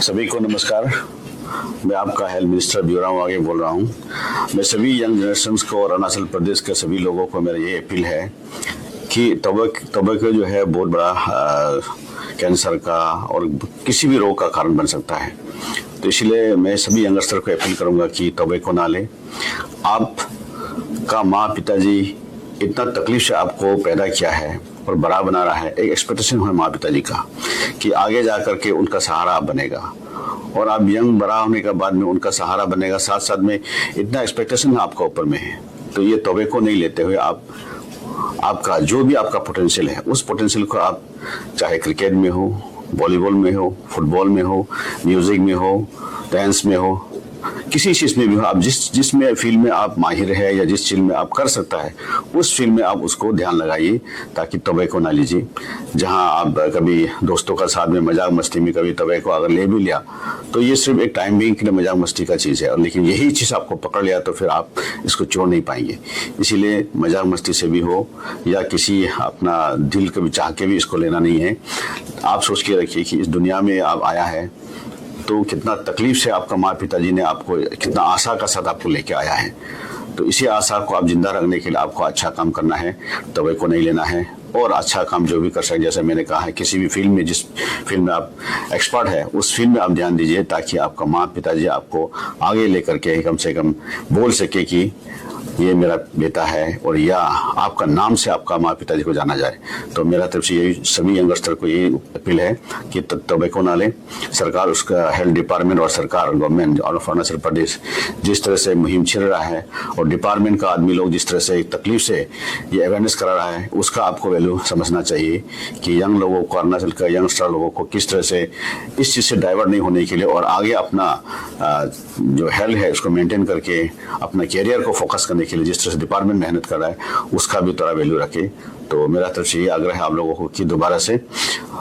सभी को नमस्कार। मैं आपका हेल्थ मिनिस्टर ब्यूराम आगे बोल रहा हूँ। मैं सभी यंग जनरेशन्स को और अरुणाचल प्रदेश के सभी लोगों को मेरा ये अपील है कि टोबैको जो है बहुत बड़ा कैंसर का और किसी भी रोग का कारण बन सकता है। तो इसलिए मैं सभी यंगस्टर को अपील करूँगा कि टोबैको ना लें। आपका माँ पिताजी इतना तकलीफ से आपको पैदा किया है और बड़ा बना रहा है, एक एक्सपेक्टेशन है माँ पिताजी का कि आगे जा करके उनका सहारा आप बनेगा और आप यंग बड़ा होने के बाद में उनका सहारा बनेगा। साथ साथ में इतना एक्सपेक्टेशन आपका ऊपर में है, तो ये टोबैको नहीं लेते हुए आप आपका जो भी आपका पोटेंशियल है उस पोटेंशियल को आप चाहे क्रिकेट में हो, वॉलीबॉल में हो, फुटबॉल में हो, म्यूजिक में हो, डांस में हो, किसी चीज में भी हो, आप जिसमें फील्ड में आप माहिर है या जिस चीज में आप कर सकता है उस फील्ड में आप उसको ध्यान लगाइए, ताकि टोबैको ना लीजिए। जहां आप कभी दोस्तों का साथ में मजाक मस्ती में कभी टोबैको अगर ले भी लिया तो ये सिर्फ एक टाइम बीइंग के लिए मजाक मस्ती का चीज है, और लेकिन यही चीज आपको पकड़ लिया तो फिर आप इसको छोड़ नहीं पाएंगे। इसीलिए मजाक मस्ती से भी हो या किसी अपना दिल कभी चाह के भी इसको लेना नहीं है। आप सोच के रखिए कि इस दुनिया में आप आया है तो कितना तकलीफ से आपका माँ पिताजी ने आपको कितना आशा का साथ आपको लेके आया है। तो इसी आशा को आप जिंदा रखने के लिए आपको अच्छा काम करना है, टोबैको नहीं लेना है और अच्छा काम जो भी कर सके, जैसे मैंने कहा है किसी भी फील्ड में जिस फील्ड में आप एक्सपर्ट है उस फील्ड में आप ध्यान दीजिए, ताकि आपका माँ पिताजी आपको आगे लेकर के कम से कम बोल सके कि ये मेरा बेटा है और या आपका नाम से आपका माँ पिताजी को जाना जाए। तो मेरा तरफ से यही सभी यंगस्टर को यही अपील है कि टोबैको ना लें। सरकार, उसका हेल्थ डिपार्टमेंट और सरकार गवर्नमेंट ऑफ अरुणाचल प्रदेश जिस तरह से मुहिम छिड़ रहा है और डिपार्टमेंट का आदमी लोग जिस तरह से तकलीफ से ये अवेयरनेस करा रहा है, उसका आपको वैल्यू समझना चाहिए कि यंग लोगों को, अरुणाचल का यंगस्टर लोगों को किस तरह से इस चीज़ से डाइवर्ट नहीं होने के लिए और आगे अपना जो हेल्थ है उसको मेंटेन करके अपना कैरियर को फोकस करने के लिए जिस तरह से डिपार्टमेंट मेहनत कर रहा है उसका भी थोड़ा वैल्यू रखे। तो मेरा तरफ से ये आग्रह है आप लोगों को कि दोबारा से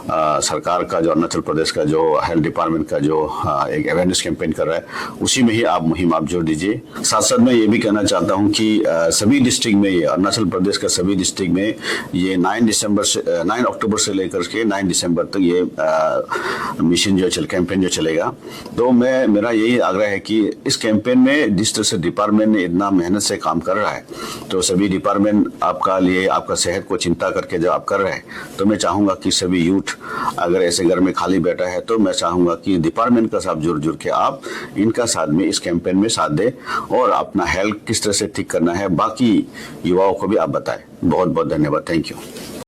सरकार का जो अरुणाचल प्रदेश का जो हेल्थ डिपार्टमेंट का जो एक अवेयरनेस कैंपेन कर रहा है उसी में ही आप मुहिम आप जोड़ दीजिए। साथ साथ मैं ये भी कहना चाहता हूँ कि सभी डिस्ट्रिक्ट में, ये अरुणाचल प्रदेश का सभी डिस्ट्रिक्ट में ये 9 अक्टूबर से लेकर के 9 दिसंबर तक ये मिशन जो कैंपेन जो चलेगा। तो मेरा यही आग्रह है कि इस कैंपेन में जिस तरह से डिपार्टमेंट ने इतना मेहनत से काम कर रहा है, तो सभी डिपार्टमेंट आपका लिए आपका सेहत को चिंता करके जब आप कर रहे हैं, तो मैं चाहूंगा कि सभी यूथ अगर ऐसे घर में खाली बैठा है तो मैं चाहूंगा कि डिपार्टमेंट का साथ जुड़ के आप इनका साथ में इस कैंपेन में साथ दें और अपना हेल्थ किस तरह से ठीक करना है बाकी युवाओं को भी आप बताएं। बहुत बहुत धन्यवाद। Thank you.